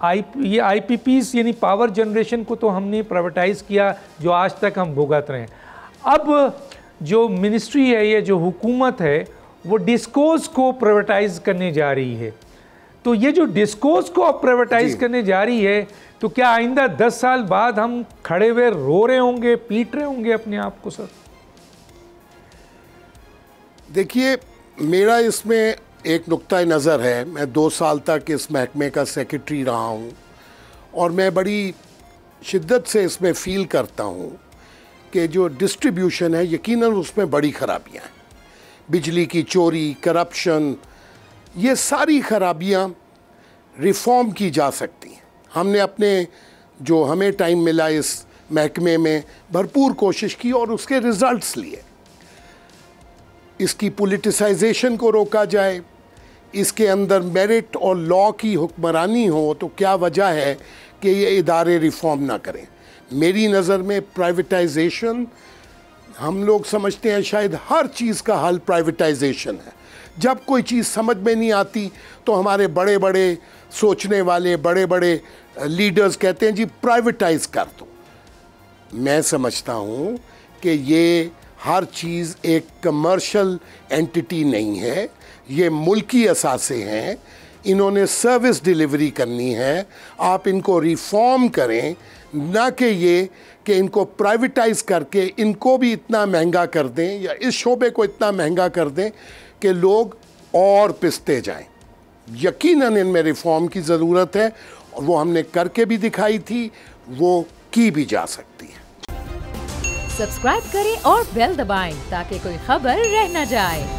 ये IPPs यानी power generation को तो हमने प्राइवेटाइज़ किया, जो आज तक हम भुगत रहे हैं। अब जो मिनिस्ट्री है, ये जो हुकूमत है, वो डिस्कोस को प्राइवेटाइज़ करने जा रही है। तो ये जो डिस्कोस को अब प्राइवेटाइज़ करने जा रही है, तो क्या आइंदा 10 साल बाद हम खड़े हुए रो रहे होंगे, पीट रहे होंगे अपने आप को? सर देखिए, मेरा इसमें एक नुक्ता नज़र है। मैं 2 साल तक इस महकमे का सेक्रेटरी रहा हूँ और मैं बड़ी शिद्दत से इसमें फ़ील करता हूँ कि जो डिस्ट्रीब्यूशन है, यकीनन उसमें बड़ी ख़राबियाँ हैं। बिजली की चोरी, करप्शन, ये सारी ख़राबियाँ रिफ़ॉर्म की जा सकती हैं। हमने जो हमें टाइम मिला इस महकमे में भरपूर कोशिश की और उसके रिज़ल्ट्स लिए। इसकी पॉलिटिसाइजेशन को रोका जाए, इसके अंदर मेरिट और लॉ की हुक्मरानी हो, तो क्या वजह है कि ये इदारे रिफ़ॉर्म ना करें। मेरी नज़र में प्राइवेटाइजेशन, हम लोग समझते हैं शायद हर चीज़ का हल प्राइवेटाइजेशन है। जब कोई चीज़ समझ में नहीं आती तो हमारे बड़े बड़े सोचने वाले बड़े बड़े लीडर्स कहते हैं जी प्राइवेटाइज़ कर दो। मैं समझता हूँ कि ये हर चीज़ एक कमर्शियल एंटिटी नहीं है, ये मुल्की असासे हैं, इन्होंने सर्विस डिलीवरी करनी है। आप इनको रिफॉर्म करें, ना कि ये कि इनको प्राइवेटाइज़ करके इनको भी इतना महंगा कर दें या इस शोबे को इतना महंगा कर दें कि लोग और पिसते जाएं। यकीनन इनमें रिफॉर्म की ज़रूरत है और वो हमने करके भी दिखाई थी, वो की भी जा सकती है। सब्सक्राइब करें और बेल दबाएं ताकि कोई खबर रह न जाए।